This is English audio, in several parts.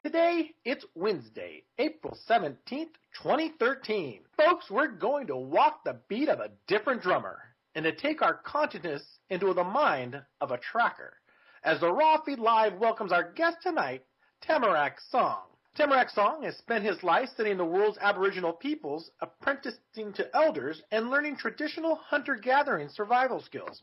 Today, it's Wednesday, April 17th, 2013. Folks, we're going to walk the beat of a different drummer and to take our consciousness into the mind of a tracker. As the Raw Feed Live welcomes our guest tonight, Tamarack Song. Tamarack Song has spent his life studying the world's Aboriginal peoples, apprenticing to elders, and learning traditional hunter-gathering survival skills.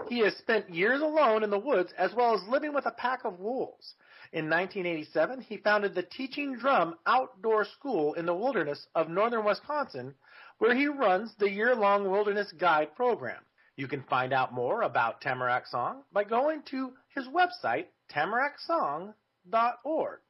He has spent years alone in the woods as well as living with a pack of wolves. In 1987, he founded the Teaching Drum Outdoor School in the wilderness of northern Wisconsin, where he runs the year-long Wilderness Guide program. You can find out more about Tamarack Song by going to his website, tamaracksong.org.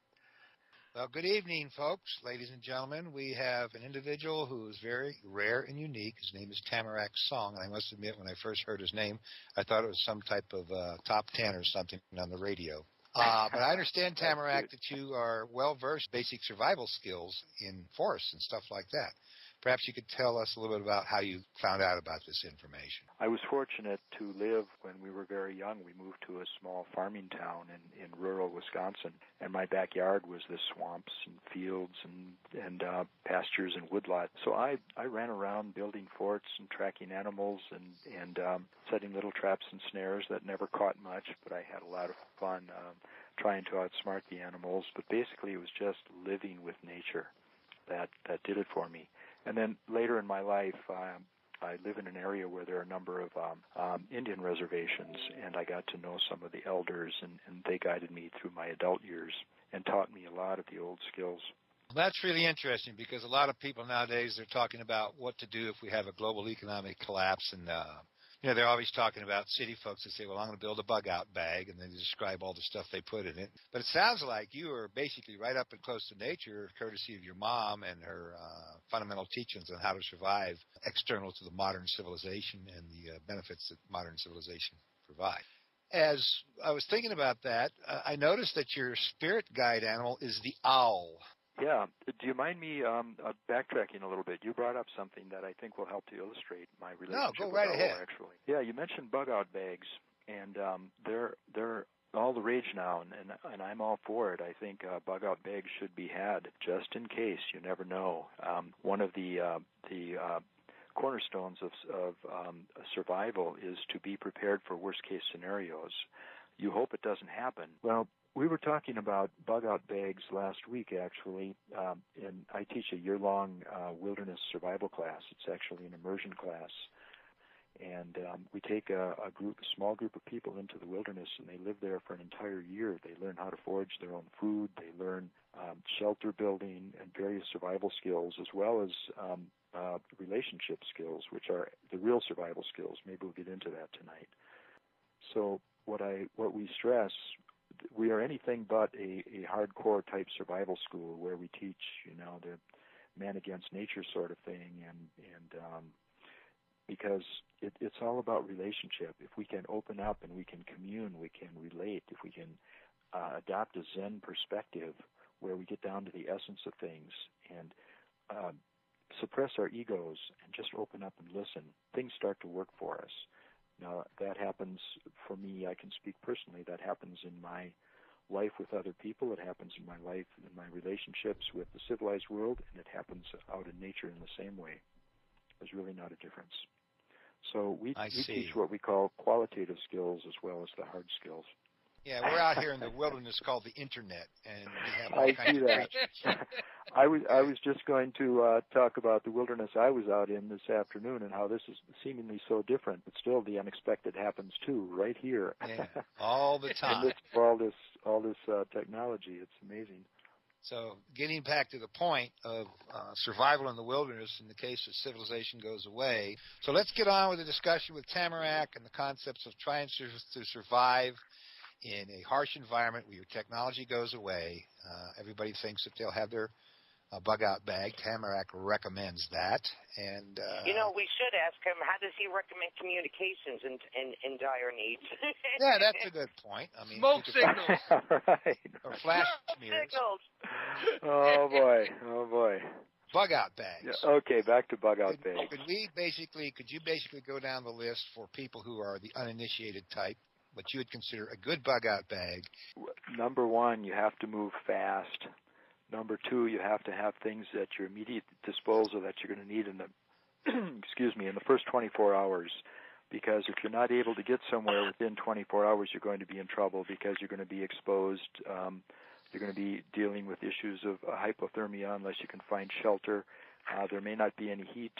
Well, good evening, folks, ladies and gentlemen. We have an individual who is very rare and unique. His name is Tamarack Song, and I must admit, when I first heard his name, I thought it was some type of top 10 or something on the radio. But I understand, Tamarack, that you are well-versed in basic survival skills in forests and stuff like that. Perhaps you could tell us a little bit about how you found out about this information. I was fortunate to live when we were very young. We moved to a small farming town in rural Wisconsin, and my backyard was the swamps and fields and pastures and woodlots. So I ran around building forts and tracking animals and setting little traps and snares that never caught much, but I had a lot of fun trying to outsmart the animals. But basically it was just living with nature that did it for me. And then later in my life, I live in an area where there are a number of Indian reservations, and I got to know some of the elders, and they guided me through my adult years and taught me a lot of the old skills. Well, that's really interesting because a lot of people nowadays, they're talking about what to do if we have a global economic collapse, and they're always talking about city folks that say, well, I'm going to build a bug-out bag, and then they describe all the stuff they put in it. But it sounds like you are basically right up and close to nature, courtesy of your mom and her fundamental teachings on how to survive external to the modern civilization and the benefits that modern civilization provide. As I was thinking about that, I noticed that your spirit guide animal is the owl. Yeah. Do you mind me backtracking a little bit? You brought up something that I think will help to illustrate my relationship with owl, ahead. Actually. Yeah, you mentioned bug-out bags, and they're all the rage now, and I'm all for it. I think bug-out bags should be had just in case. You never know. One of the cornerstones of survival is to be prepared for worst-case scenarios. You hope it doesn't happen. Well, we were talking about bug-out bags last week, actually, and I teach a year-long wilderness survival class. It's actually an immersion class, and we take a small group of people into the wilderness, and they live there for an entire year. They learn how to forage their own food. They learn shelter building and various survival skills, as well as relationship skills, which are the real survival skills. Maybe we'll get into that tonight. So what we stress. We are anything but a hardcore type survival school where we teach, the man against nature sort of thing, and because it's all about relationship. If we can open up and we can commune, we can relate. If we can adopt a Zen perspective where we get down to the essence of things and suppress our egos and just open up and listen, things start to work for us. Now, that happens for me, I can speak personally, that happens in my life with other people, it happens in my life, in my relationships with the civilized world, and it happens out in nature in the same way. There's really not a difference. So we teach what we call qualitative skills as well as the hard skills. Yeah, we're out here in the wilderness called the Internet, and we have all kinds of creatures. I was just going to talk about the wilderness I was out in this afternoon and how this is seemingly so different, but still the unexpected happens too, right here. Yeah, all the time. And for all this technology, it's amazing. So getting back to the point of survival in the wilderness in the case that civilization goes away. So let's get on with the discussion with Tamarack and the concepts of trying to survive in a harsh environment where your technology goes away. Everybody thinks that they'll have their bug-out bag. Tamarack recommends that. And we should ask him, how does he recommend communications in dire need? Yeah, that's a good point. I mean, smoke signals. Right. Or flash Smoke smears. signals. Oh boy. Bug-out bags. Yeah, okay, back to bug-out bags. Could you basically go down the list for people who are the uninitiated type, what you would consider a good bug-out bag? Number one, you have to move fast. Number two, you have to have things at your immediate disposal that you're going to need in the in the first 24 hours. Because if you're not able to get somewhere within 24 hours, you're going to be in trouble because you're going to be exposed. You're going to be dealing with issues of hypothermia unless you can find shelter. There may not be any heat.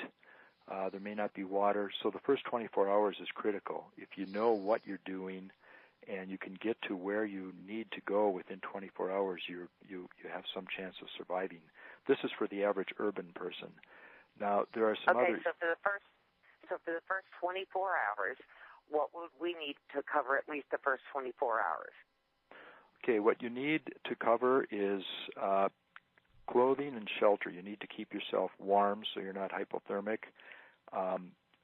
There may not be water. So the first 24 hours is critical. If you know what you're doing and you can get to where you need to go within 24 hours, you have some chance of surviving. This is for the average urban person. Now, there are some other... So for the first 24 hours, what would we need to cover at least the first 24 hours? Okay, what you need to cover is clothing and shelter. You need to keep yourself warm so you're not hypothermic.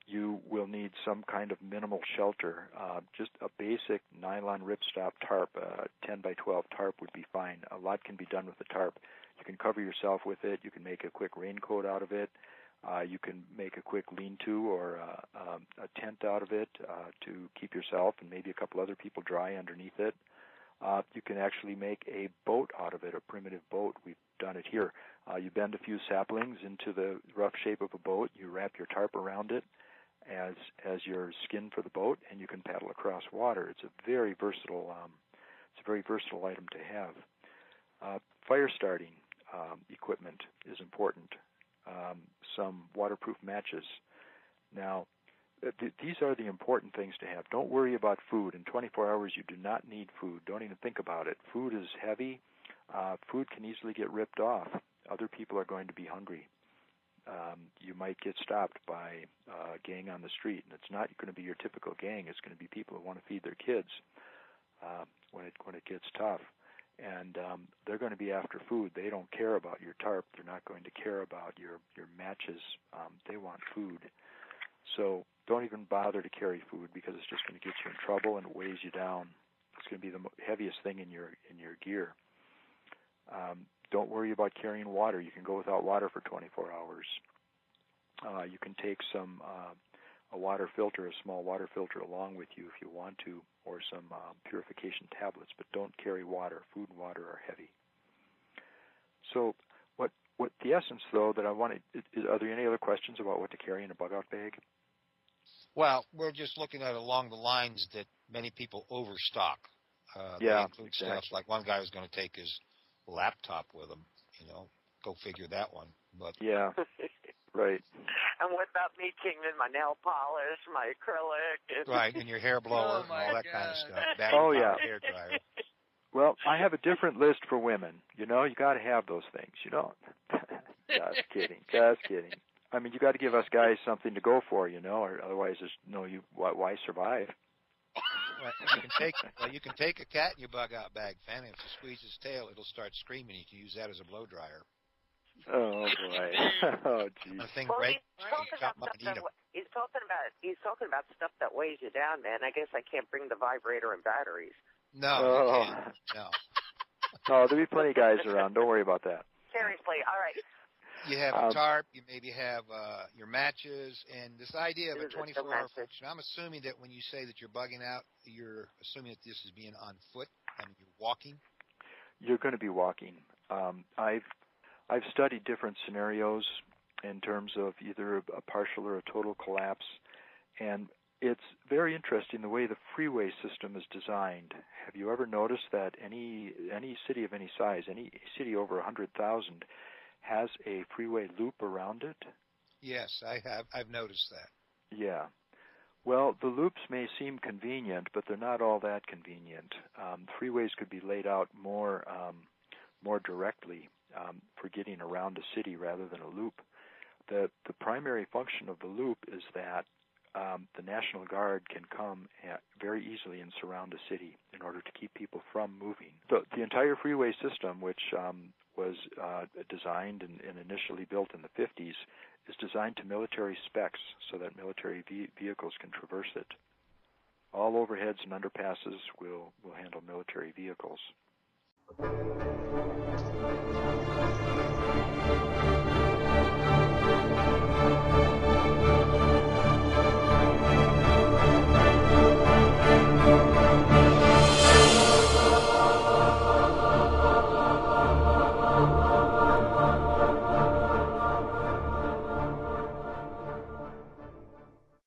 You will need some kind of minimal shelter. Just a basic nylon ripstop tarp, 10 by 12 tarp would be fine. A lot can be done with the tarp. You can cover yourself with it. You can make a quick raincoat out of it. You can make a quick lean-to or a tent out of it to keep yourself and maybe a couple other people dry underneath it. You can actually make a boat out of it, a primitive boat. We've done it here. You bend a few saplings into the rough shape of a boat. You wrap your tarp around it as your skin for the boat, and you can paddle across water. It's a very versatile. It's a very versatile item to have. Fire starting equipment is important. Some waterproof matches. Now, these are the important things to have. Don't worry about food. In 24 hours, you do not need food. Don't even think about it. Food is heavy. Food can easily get ripped off. Other people are going to be hungry. You might get stopped by a gang on the street, and it's not going to be your typical gang. It's going to be people who want to feed their kids when it gets tough. And they're going to be after food. They don't care about your tarp. They're not going to care about your matches. They want food. So don't even bother to carry food because it's just going to get you in trouble and it weighs you down. It's going to be the heaviest thing in your gear. Don't worry about carrying water. You can go without water for 24 hours. You can take a water filter, a small water filter along with you if you want to, or some purification tablets, but don't carry water. Food and water are heavy. So what the essence, though, that I wanted, are there any other questions about what to carry in a bug-out bag? Well, we're just looking at along the lines that many people overstock. Yeah, they include exactly. stuff like one guy was going to take his laptop with him. Go figure that one. But yeah, right. And what about me taking in my nail polish, my acrylic? Right, and your hair blower and all that kind of stuff. Oh, yeah. Hair dryer. Well, I have a different list for women. You got to have those things. Just kidding. I mean, you got to give us guys something to go for, or otherwise there's why survive? Well, you can take a cat in your bug-out bag, Fanny. If you squeeze its tail, it'll start screaming. You can use that as a blow dryer. Oh boy! Oh geez. Thing Well, breaks, he's talking about stuff that weighs you down, man. I guess I can't bring the vibrator and batteries. No. No, there'll be plenty of guys around. Don't worry about that. Seriously, all right. You have a tarp. You maybe have your matches, and this idea of a 24-hour function. I'm assuming that when you say that you're bugging out, you're assuming that this is being on foot. I mean, you're walking. You're going to be walking. I've studied different scenarios in terms of either a partial or a total collapse, and it's very interesting the way the freeway system is designed. Have you ever noticed that any city of any size, any city over 100,000, has a freeway loop around it? Yes, I have. I've noticed that. Yeah. Well, the loops may seem convenient, but they're not all that convenient. Freeways could be laid out more directly for getting around a city rather than a loop. The primary function of the loop is that the National Guard can come very easily and surround a city in order to keep people from moving. The entire freeway system, which was designed and initially built in the 50s, is designed to military specs so that military vehicles can traverse it. All overheads and underpasses will handle military vehicles.